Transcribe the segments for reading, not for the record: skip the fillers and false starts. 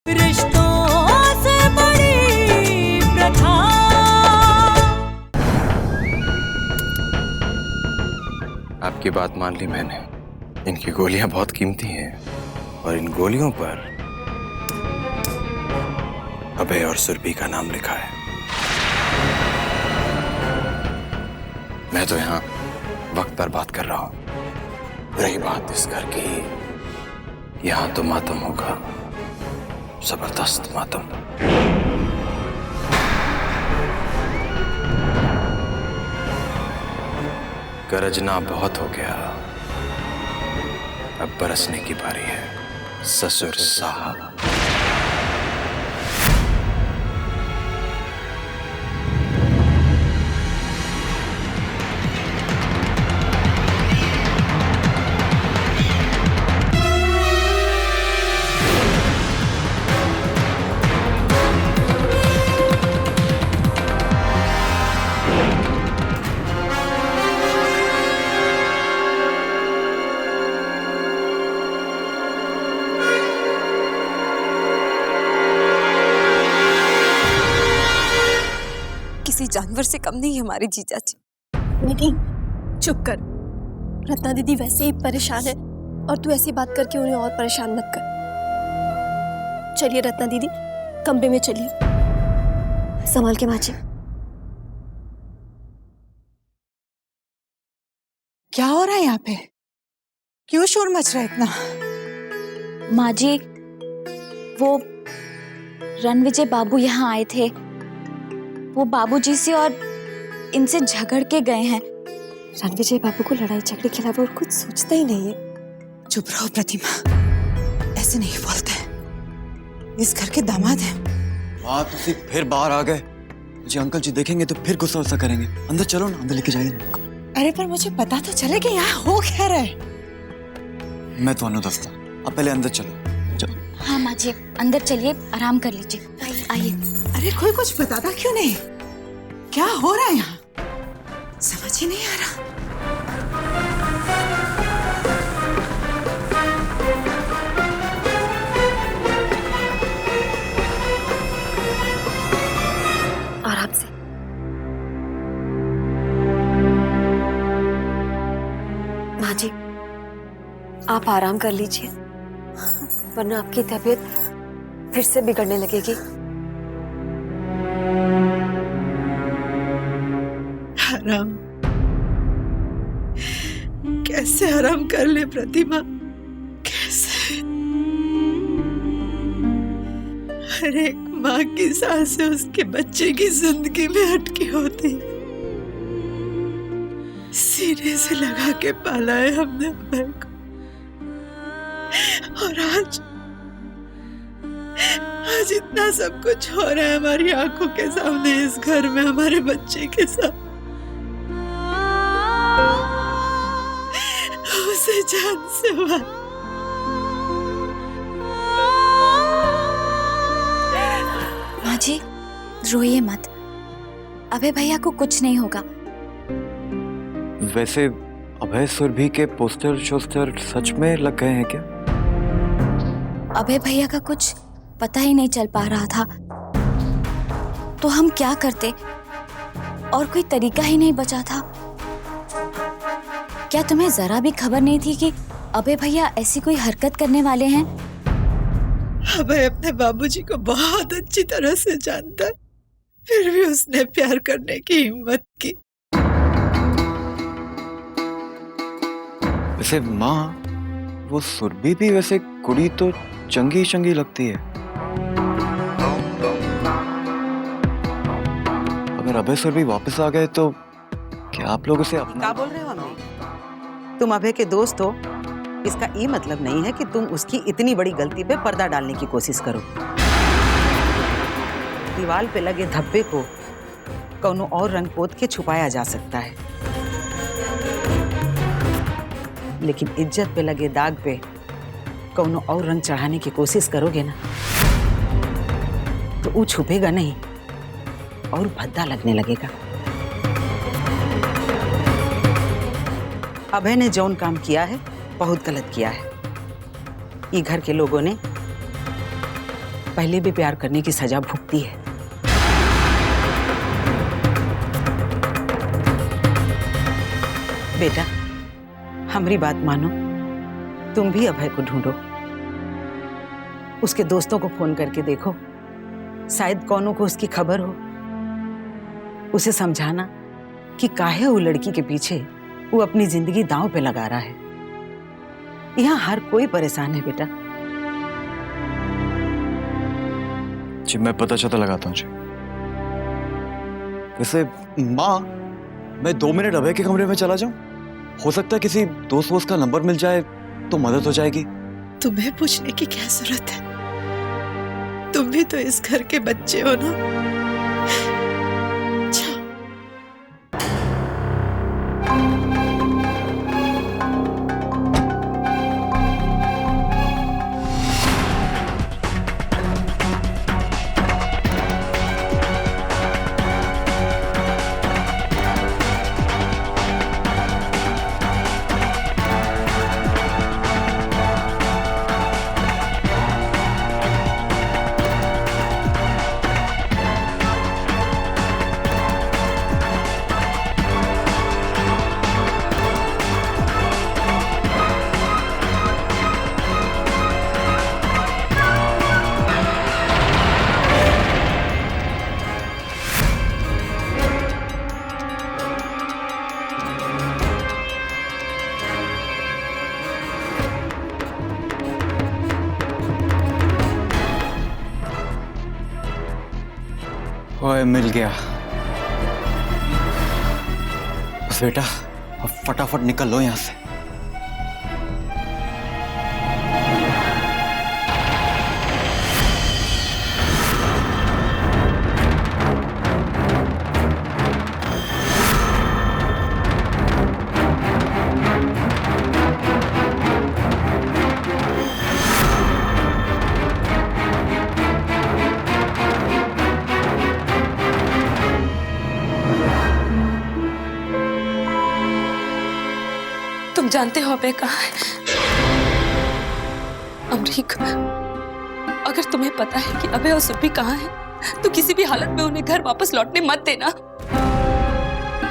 रिश्तों से बड़ी प्रथा। आपकी बात मान ली मैंने। इनकी गोलियां बहुत कीमती हैं और इन गोलियों पर अभय और सुरभि का नाम लिखा है। मैं तो यहाँ वक्त पर बात कर रहा हूं। रही बात इस घर की, यहाँ तो मातम होगा, जबरदस्त मातम। गरजना बहुत हो गया, अब बरसने की बारी है ससुर साहब। किसी जानवर से कम नहीं हमारी जीजा जी। नहीं, चुप कर। रत्ना दीदी वैसे ही परेशान है और तू ऐसी बात करके उन्हें और परेशान मत कर। चलिए रत्ना दीदी, कमरे में चलिए। संभाल के माची। क्या हो रहा है यहाँ पे? क्यों शोर मच रहा है इतना? माँ जी, वो रणविजय बाबू यहाँ आए थे। वो बाबूजी से और इनसे झगड़ के गए हैं। रणविजय बाबू को लड़ाई झगड़े के अलावा और कुछ सोचता ही नहीं है। चुप रहो प्रतिमा, ऐसे नहीं बोलते। इस घर के दामाद हैं। माँ तुसी फिर बाहर आ गए। जी अंकल जी देखेंगे तो फिर गुस्सा करेंगे। अंदर चलो ना, अंदर लेके जाइए। अरे पर मुझे पता तो चले कि यहाँ हो क्या रहा है। मैं तो दस्ता, अब पहले अंदर चलो। चलो। हाँ माँ जी, अंदर चलिए, आराम कर लीजिए। आइए। अरे कोई कुछ बताता क्यों नहीं? क्या हो रहा है यहाँ? समझ ही नहीं आ रहा। आराम से। माँ जी, आप आराम कर लीजिए, वरना आपकी तबीयत फिर से बिगड़ने लगेगी। आराम कैसे आराम कर ले प्रतिमा? कैसे? हर एक माँ की सांसें उसके बच्चे की जिंदगी में अटकी होती। सीने से लगा के पाला है हमने अभय को, और आज इतना सब कुछ हो रहा है हमारी आंखों के सामने, इस घर में हमारे बच्चे के साथ। उसे जान से मार। माँ जी, रोइए मत। अभय भैया को कुछ नहीं होगा। वैसे अभय सुरभि के पोस्टर शोस्टर सच में लग गए हैं क्या? अभय भैया का कुछ पता ही नहीं चल पा रहा था, तो हम क्या करते? और कोई तरीका ही नहीं बचा था। क्या तुम्हें जरा भी खबर नहीं थी कि अभय भैया ऐसी कोई हरकत करने वाले हैं? अभय अपने बाबूजी को बहुत अच्छी तरह से जानता है, फिर भी उसने प्यार करने की हिम्मत की। वैसे माँ, वो सुरभि भी वैसे कुड़ी तो चंगी चंगी लगती है। अगर अभय सुरभि वापस आ गए तो क्या आप लोग उसे अपना? क्या बोल रहे हो अम्मी? तुम अभय के दोस्त हो, इसका ये मतलब नहीं है कि तुम उसकी इतनी बड़ी गलती पे पर्दा डालने की कोशिश करो। दीवार पे लगे धब्बे को कौनो और रंग पोत के छुपाया जा सकता है, लेकिन इज्जत पे लगे दाग पे कौनो और रंग चढ़ाने की कोशिश करोगे ना, तो वो छुपेगा नहीं और भद्दा लगने लगेगा। अभय ने जौन काम किया है बहुत गलत किया है। ये घर के लोगों ने पहले भी प्यार करने की सजा भुगती है। बेटा, हमारी बात मानो, तुम भी अभय को ढूंढो। उसके दोस्तों को फोन करके देखो, शायद कौनों को उसकी खबर हो। उसे समझाना कि काहे वो लड़की के पीछे वो अपनी जिंदगी दांव पे लगा रहा है। यहाँ हर कोई परेशान है बेटा। जी मैं पता चला लगाता हूँ जी। वैसे माँ, मैं 2 मिनट अभय के कमरे में चला जाऊं? हो सकता है किसी दोस्त वोस्त का नंबर मिल जाए तो मदद हो जाएगी। तुम्हें पूछने की क्या जरूरत है? तुम भी तो इस घर के बच्चे हो ना। जाओ। ओए मिल गया। बस बेटा अब फटाफट निकल लो यहाँ से। तुम जानते हो अभय कहाँ है? अमरीक, अगर तुम्हें पता है कि अभय और सुरभि कहाँ है तो किसी भी हालत में उन्हें घर वापस लौटने मत देना।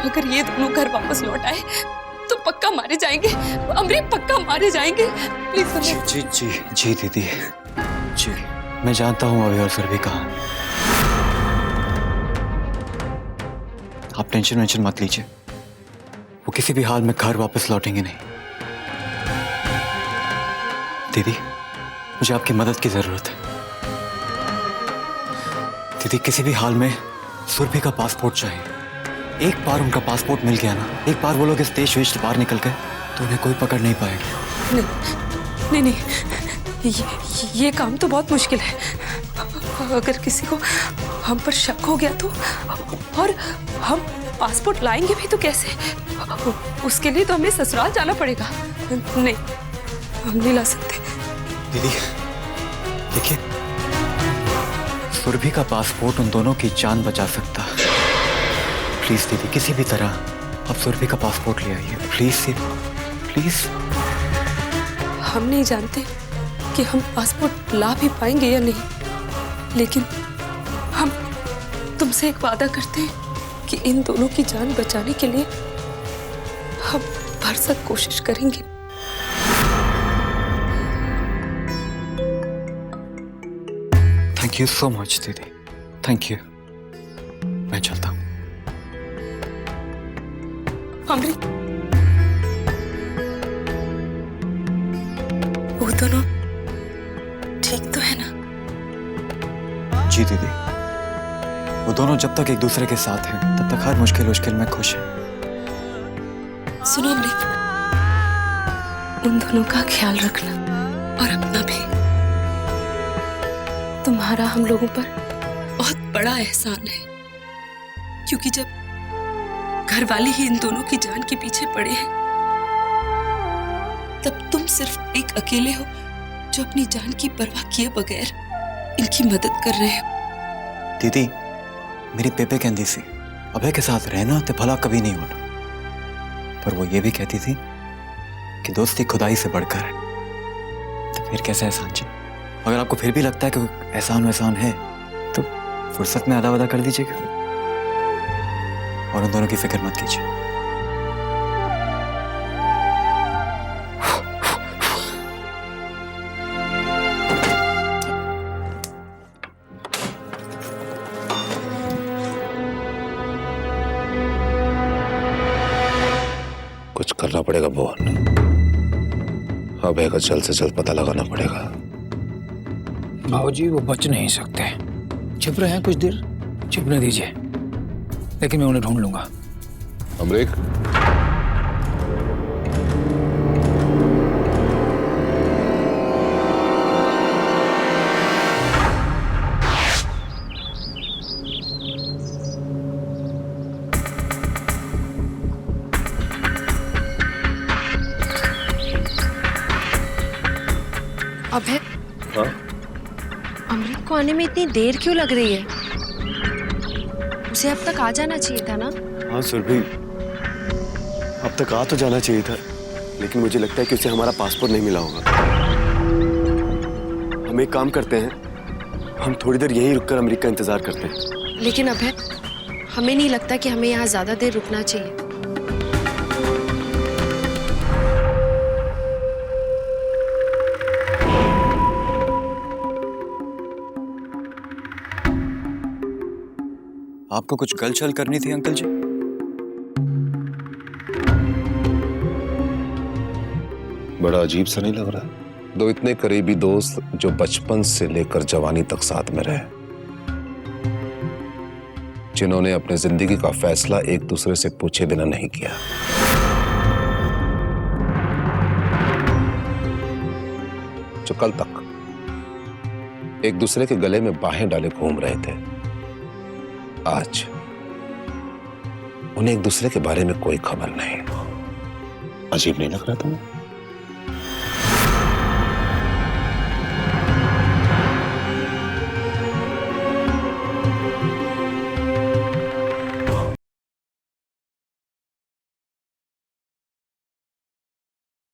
अगर ये दोनों घर वापस लौट आए तो पक्का मारे जाएंगे। अमरीक, पक्का मारे जाएंगे। प्लीज जी जी जी जी दीदी जी, मैं जानता हूँ अभय और सुरभि कहाँ। आप टेंशन वेंशन मत लीजिए, वो किसी भी हाल में घर वापस लौटेंगे नहीं। दीदी, मुझे आपकी मदद की जरूरत है। दीदी, किसी भी हाल में सुरभि का पासपोर्ट चाहिए। एक बार उनका पासपोर्ट मिल गया ना, एक बार वो लोग इस देश वेश से बाहर निकल गए तो उन्हें कोई पकड़ नहीं पाएगा। नहीं नहीं, ये काम तो बहुत मुश्किल है। अगर किसी को हम पर शक हो गया तो, और हम पासपोर्ट लाएंगे भी तो कैसे? उसके लिए तो हमें ससुराल जाना पड़ेगा। नहीं, हम नहीं ला सकते। दीदी देखिए, सुरभि का पासपोर्ट उन दोनों की जान बचा सकता है। प्लीज दीदी, किसी भी तरह आप सुरभि का पासपोर्ट ले आइए प्लीज प्लीज। हम नहीं जानते कि हम पासपोर्ट ला भी पाएंगे या नहीं, लेकिन हम तुमसे एक वादा करते हैं कि इन दोनों की जान बचाने के लिए हम भरसक कोशिश करेंगे। थैंक यू सो मच दीदी, थैंक यू। मैं चलता हूँ। अमृत, वो दोनों ठीक तो है ना? जी दीदी, वो दोनों जब तक एक दूसरे के साथ हैं तब तक हर मुश्किल में खुश हैं। सुनो अमृत, उन दोनों का ख्याल रखना और अपना भी। तुम्हारा हम लोगों पर बहुत बड़ा एहसान है, क्योंकि जब घर वाले ही इन दोनों की जान के पीछे पड़े हैं तब तुम सिर्फ एक अकेले हो जो अपनी जान की परवाह किए बगैर इनकी मदद कर रहे हो। दीदी, मेरी पेपे कहती सी अभय के साथ रहना तो भला कभी नहीं होना, पर वो ये भी कहती थी कि दोस्ती खुदाई से बढ़कर है। तो फिर कैसे एहसान जी? अगर आपको फिर भी लगता है कि एहसान वहसान है तो फुर्सत में अदा वदा कर दीजिएगा और उन दोनों की फिक्र मत कीजिए। कुछ करना पड़ेगा भुवन। अभय का जल्द से जल्द पता लगाना पड़ेगा। भाऊजी वो बच नहीं सकते, छिप रहे हैं, कुछ देर छिपने दीजिए, लेकिन मैं उन्हें ढूंढ लूंगा। अमरीक, अभय, हाँ? अमृत को आने में इतनी देर क्यों लग रही है? उसे अब तक आ जाना चाहिए था ना? हाँ सुरभि, अब तक आ तो जाना चाहिए था, लेकिन मुझे लगता है कि उसे हमारा पासपोर्ट नहीं मिला होगा। हम एक काम करते हैं, हम थोड़ी देर यहीं रुककर अमरीक का इंतजार करते हैं। लेकिन अभय, हमें नहीं लगता कि हमें यहाँ ज्यादा देर रुकना चाहिए। आपको कुछ गलछल करनी थी अंकल जी? बड़ा अजीब सा नहीं लग रहा? दो इतने करीबी दोस्त जो बचपन से लेकर जवानी तक साथ में रहे, जिन्होंने अपनी जिंदगी का फैसला एक दूसरे से पूछे बिना नहीं किया। जो कल तक एक दूसरे के गले में बाहें डाले घूम रहे थे, आज उन्हें एक दूसरे के बारे में कोई खबर नहीं। अजीब नहीं लग रहा तुम्हें?